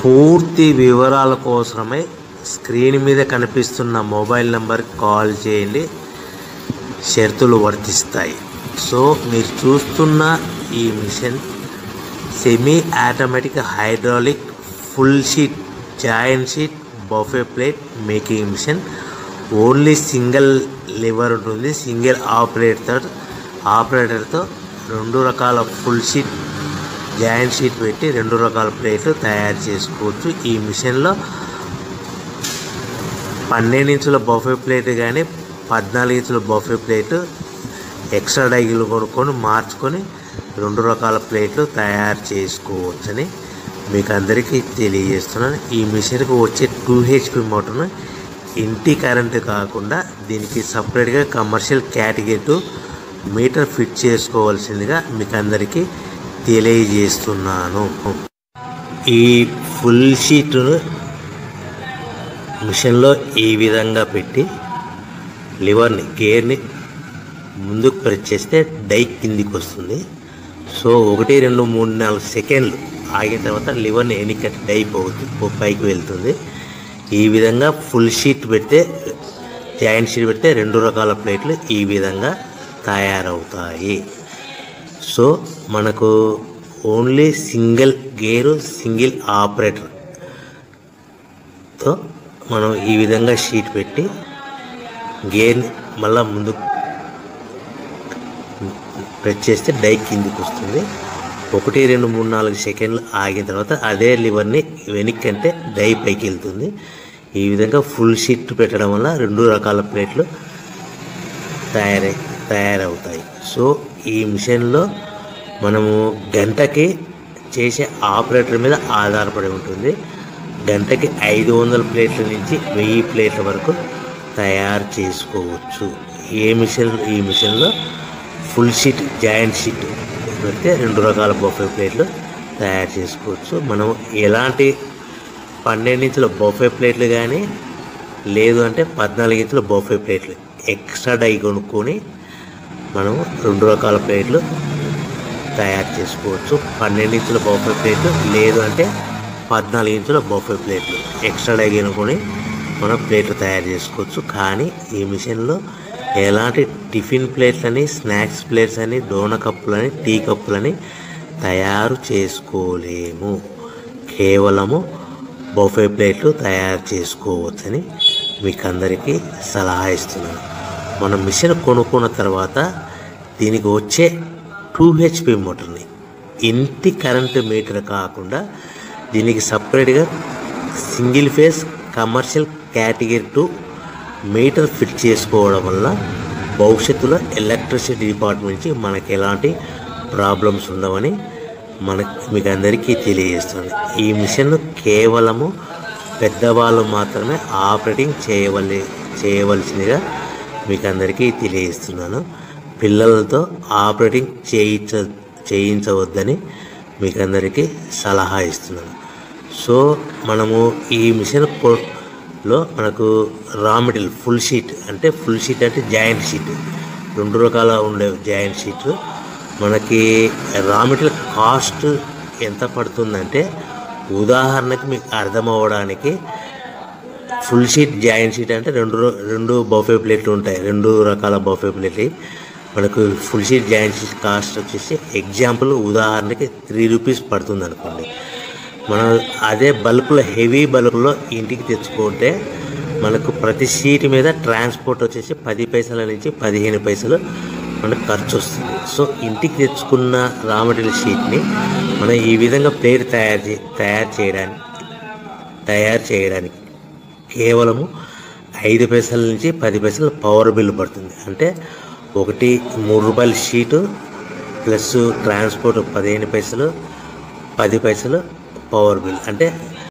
పూర్తి వివరాల కోసమై స్క్రీన్ మీద కనిపిస్తున్న మొబైల్ నెంబర్కి కాల్ చేయండి. షరతులు వర్తిస్తాయి. సో మీరు చూస్తున్న ఈ machine semi automatic hydraulic full sheet joint sheet buffet plate making machine. Only single lever ఉంటుంది. సింగిల్ ఆపరేటర్తో 2 రకాల ఫుల్ షీట్ జాయింట్ షీట్ పెట్టి 2 రకాల ప్లేట్లు తయారు చేసుకోవచ్చు. ఈ మిషన్లో 12 ఇంచుల బఫే ప్లేట్ కానీ 14 ఇంచుల బఫే ప్లేటు ఎక్స్ట్రా డైలు కొనుక్కొని మార్చుకొని 2 రకాల ప్లేట్లు తయారు చేసుకోవచ్చని మీకు అందరికీ తెలియజేస్తున్నాను. ఈ మిషన్కి వచ్చే 2 HP మోటార్ను ఇంటి కరెంటు కాకుండా దీనికి సపరేట్గా కమర్షియల్ కేటగిరీ 2 మీటర్ ఫిట్ చేసుకోవాల్సిందిగా మీకు అందరికీ తెలియజేస్తున్నాను. ఈ ఫుల్ షీట్ను మిషన్లో ఈ విధంగా పెట్టి లివర్ని గేర్ని ముందుకు ప్రెస్ చేస్తే డై కిందికి వస్తుంది. సో 1 2 3 4 సెకండ్లు ఆగిన తర్వాత లివర్ని వెనక్కి డై పైకి వెళ్తుంది. ఈ విధంగా ఫుల్ షీట్ పెడితే జాయింట్ షీట్ పెడితే 2 రకాల ప్లేట్లు ఈ విధంగా తయారవుతాయి. సో మనకు ఓన్లీ సింగిల్ గేరు సింగిల్ ఆపరేటర్తో మనం ఈ విధంగా షీట్ పెట్టి గేర్ని మళ్ళీ ముందుకు ప్రెస్ చేస్తే డై కిందికి వస్తుంది. 1 2 3 4 సెకండ్లు ఆగిన తర్వాత అదే లివర్ని వెనక్కి అంటే డై పైకి వెళ్తుంది. ఈ విధంగా ఫుల్ షీట్ పెట్టడం వల్ల 2 రకాల ప్లేట్లు తయారవుతాయి. సో ఈ మిషన్లో మనము గంటకి చేసే ఆపరేటర్ మీద ఆధారపడి ఉంటుంది. గంటకి 500 ప్లేట్ల నుంచి 1000 ప్లేట్ల వరకు తయారు చేసుకోవచ్చు. ఈ మిషన్లో ఫుల్ షీట్ జాయింట్ షీట్ పెడితే 2 రకాల బఫే ప్లేట్లు తయారు చేసుకోవచ్చు. మనం ఎలాంటి 12 ఇంచుల బఫే ప్లేట్లు కానీ లేదు అంటే 14 ఇంచుల బఫే ప్లేట్లు ఎక్స్ట్రా డై కొనుక్కొని మనం 2 రకాల ప్లేట్లు తయారు చేసుకోవచ్చు. 12 ఇంచుల బఫే ప్లేట్లు లేదు అంటే 14 ఇంచుల బఫే ప్లేట్లు ఎక్స్ట్రా డై కొనుక్కొని మనం ప్లేట్లు తయారు చేసుకోవచ్చు. కానీ ఈ మిషన్లో ఎలాంటి టిఫిన్ ప్లేట్లని స్నాక్స్ ప్లేట్స్ అని డోనా కప్పులని టీ కప్పులని తయారు చేసుకోలేము. కేవలము బఫే ప్లేట్లు తయారు చేసుకోవచ్చని మీకు అందరికీ సలహా ఇస్తున్నాను. మనం మిషన్ కొనుక్కున్న తర్వాత దీనికి వచ్చే 2 HP మోటార్ని ఇంటి కరెంటు మీటర్ కాకుండా దీనికి సపరేట్గా single phase commercial category 2 metre fit చేసుకోవడం వల్ల భవిష్యత్తులో ఎలక్ట్రిసిటీ డిపార్ట్మెంట్ నుంచి మనకి ఎలాంటి ప్రాబ్లమ్స్ ఉండవని మీకు అందరికీ తెలియజేస్తుంది. ఈ మిషన్ కేవలము పెద్దవాళ్ళు మాత్రమే ఆపరేటింగ్ చేయవలసిందిగా మీకు అందరికీ తెలియజేస్తున్నాను. పిల్లలతో ఆపరేటింగ్ చేయించవద్దని మీకు అందరికీ సలహా ఇస్తున్నాను. సో మనము ఈ మిషన్లో మనకు రా మెటీరియల్ ఫుల్ షీట్ అంటే జాయింట్ షీట్ 2 రకాల ఉండే జాయింట్ షీట్ మనకి రా మెటీరియల్ కాస్ట్ ఎంత పడుతుందంటే ఉదాహరణకి మీకు అర్థమవ్వడానికి ఫుల్ షీట్ జాయింట్ షీట్ అంటే 2 బఫే ప్లేట్లు ఉంటాయి. 2 రకాల బఫే ప్లేట్లు మనకు full sheet joint sheet cost వచ్చేసి ఎగ్జాంపుల్ ఉదాహరణకి 3 రూపీస్ పడుతుంది అనుకోండి. మనం అదే బల్క్లో హెవీ బల్క్లో ఇంటికి తెచ్చుకుంటే మనకు ప్రతి షీట్ మీద ట్రాన్స్పోర్ట్ వచ్చేసి 10 పైసల నుంచి 15 పైసలు మనకు ఖర్చు వస్తుంది. సో ఇంటికి తెచ్చుకున్న రా మెటీరియల్ షీట్ని మనం ఈ విధంగా ప్లేట్ తయారు చేయడానికి కేవలము 5 పైసల నుంచి 10 పైసలు పవర్ బిల్లు పడుతుంది. అంటే 3 రూపాయల షీటు ప్లస్ ట్రాన్స్పోర్ట్ 15 పైసలు 10 పైసలు పవర్ బిల్ అంటే